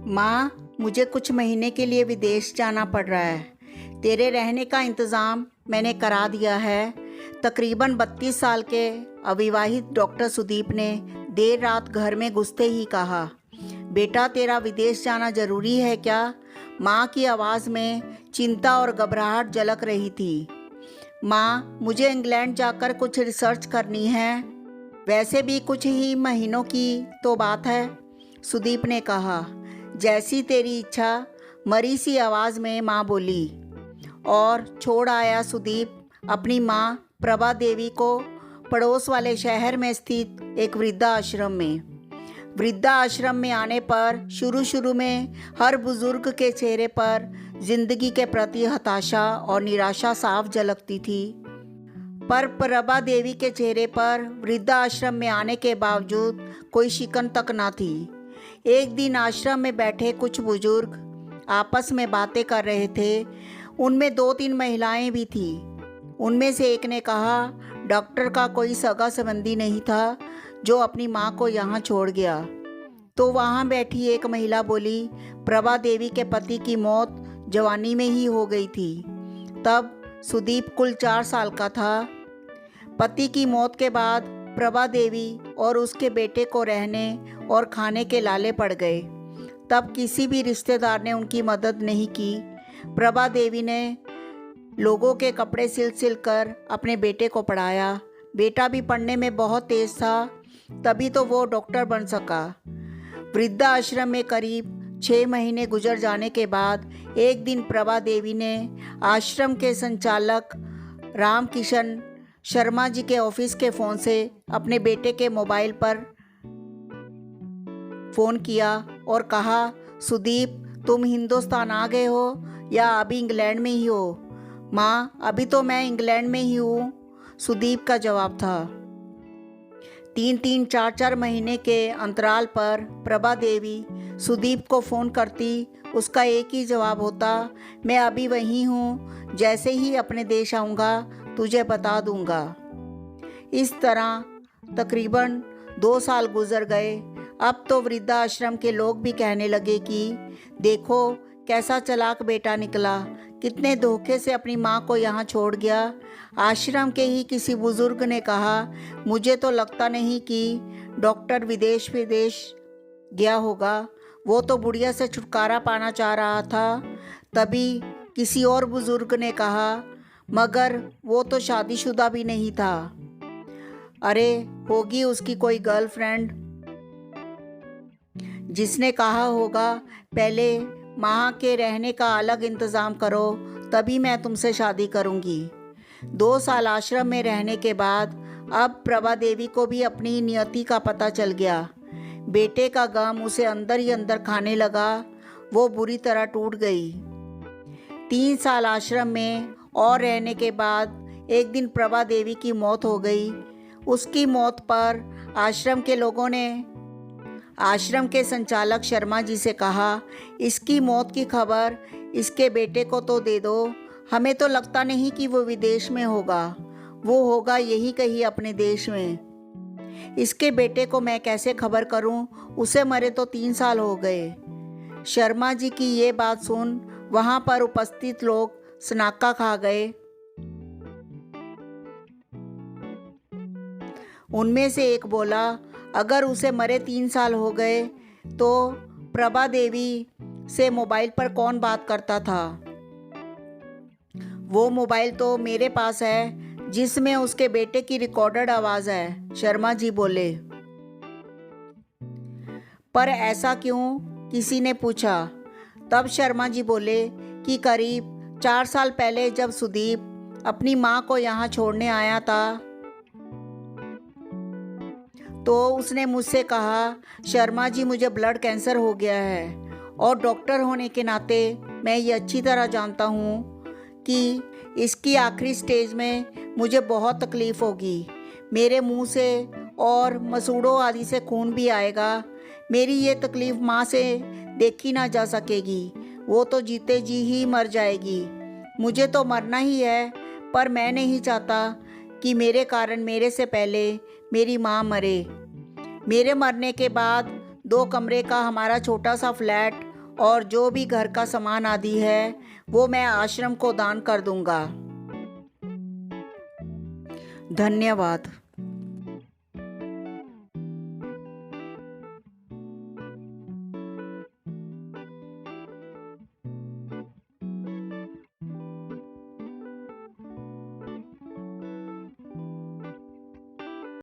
माँ, मुझे कुछ महीने के लिए विदेश जाना पड़ रहा है। तेरे रहने का इंतज़ाम मैंने करा दिया है। तकरीबन 32 साल के अविवाहित डॉक्टर सुदीप ने देर रात घर में घुसते ही कहा, बेटा तेरा विदेश जाना ज़रूरी है क्या? माँ की आवाज़ में चिंता और घबराहट झलक रही थी। माँ, मुझे इंग्लैंड जाकर कुछ रिसर्च करनी है। वैसे भी कुछ ही महीनों की तो बात है, सुदीप ने कहा। जैसी तेरी इच्छा, मरी सी आवाज़ में माँ बोली। और छोड़ आया सुदीप अपनी माँ प्रभा देवी को पड़ोस वाले शहर में स्थित एक वृद्धाश्रम में। वृद्धाश्रम में आने पर शुरू में हर बुजुर्ग के चेहरे पर जिंदगी के प्रति हताशा और निराशा साफ झलकती थी। पर प्रभा देवी के चेहरे पर वृद्धाश्रम में आने के बावजूद कोई शिकन तक ना थी। एक दिन आश्रम में बैठे कुछ बुजुर्ग आपस में बातें कर रहे थे। उनमें 2-3 महिलाएं भी थी। उनमें से एक ने कहा, डॉक्टर का कोई सगा संबंधी नहीं था जो अपनी माँ को यहाँ छोड़ गया। तो वहाँ बैठी एक महिला बोली, प्रभा देवी के पति की मौत जवानी में ही हो गई थी। तब सुदीप कुल 4 साल का था। पति की मौत के बाद प्रभा देवी और उसके बेटे को रहने और खाने के लाले पड़ गए। तब किसी भी रिश्तेदार ने उनकी मदद नहीं की। प्रभा देवी ने लोगों के कपड़े सिल कर अपने बेटे को पढ़ाया। बेटा भी पढ़ने में बहुत तेज था, तभी तो वो डॉक्टर बन सका। वृद्धाश्रम में करीब 6 महीने गुजर जाने के बाद एक दिन प्रभा देवी ने आश्रम के संचालक रामकिशन शर्मा जी के ऑफिस के फ़ोन से अपने बेटे के मोबाइल पर फ़ोन किया और कहा, सुदीप तुम हिंदुस्तान आ गए हो या अभी इंग्लैंड में ही हो? माँ, अभी तो मैं इंग्लैंड में ही हूँ, सुदीप का जवाब था। 3-3, 4-4 महीने के अंतराल पर प्रभा देवी सुदीप को फ़ोन करती। उसका एक ही जवाब होता, मैं अभी वहीं हूँ, जैसे ही अपने देश आऊँगा तुझे बता दूँगा। इस तरह तकरीबन 2 साल गुजर गए। अब तो वृद्धाश्रम के लोग भी कहने लगे कि देखो कैसा चालाक बेटा निकला, कितने धोखे से अपनी माँ को यहाँ छोड़ गया। आश्रम के ही किसी बुजुर्ग ने कहा, मुझे तो लगता नहीं कि डॉक्टर विदेश गया होगा, वो तो बुढ़िया से छुटकारा पाना चाह रहा था। तभी किसी और बुजुर्ग ने कहा, मगर वो तो शादीशुदा भी नहीं था। अरे होगी उसकी कोई गर्लफ्रेंड, जिसने कहा होगा पहले माँ के रहने का अलग इंतज़ाम करो, तभी मैं तुमसे शादी करूँगी। 2 साल आश्रम में रहने के बाद अब प्रभा देवी को भी अपनी नियति का पता चल गया। बेटे का गम उसे अंदर ही अंदर खाने लगा। वो बुरी तरह टूट गई। 3 साल आश्रम में और रहने के बाद एक दिन प्रभा देवी की मौत हो गई। उसकी मौत पर आश्रम के लोगों ने आश्रम के संचालक शर्मा जी से कहा, इसकी मौत की खबर इसके बेटे को तो दे दो। हमें तो लगता नहीं कि वो विदेश में होगा, वो होगा यही कहीं अपने देश में। इसके बेटे को मैं कैसे खबर करूं? उसे मरे तो 3 साल हो गए। शर्मा जी की ये बात सुन वहां पर उपस्थित लोग सनाका खा गए। उनमें से एक बोला, अगर उसे मरे 3 साल हो गए तो प्रभा देवी से मोबाइल पर कौन बात करता था? वो मोबाइल तो मेरे पास है जिसमें उसके बेटे की रिकॉर्डेड आवाज़ है, शर्मा जी बोले। पर ऐसा क्यों? किसी ने पूछा। तब शर्मा जी बोले कि करीब 4 साल पहले जब सुदीप अपनी माँ को यहाँ छोड़ने आया था तो उसने मुझसे कहा, शर्मा जी मुझे ब्लड कैंसर हो गया है और डॉक्टर होने के नाते मैं ये अच्छी तरह जानता हूँ कि इसकी आखिरी स्टेज में मुझे बहुत तकलीफ़ होगी। मेरे मुंह से और मसूड़ों आदि से खून भी आएगा। मेरी ये तकलीफ़ माँ से देखी ना जा सकेगी, वो तो जीते जी ही मर जाएगी। मुझे तो मरना ही है, पर मैं नहीं चाहता कि मेरे कारण मेरे से पहले मेरी माँ मरे। मेरे मरने के बाद 2 कमरे का हमारा छोटा सा फ्लैट और जो भी घर का सामान आदि है वो मैं आश्रम को दान कर दूंगा। धन्यवाद।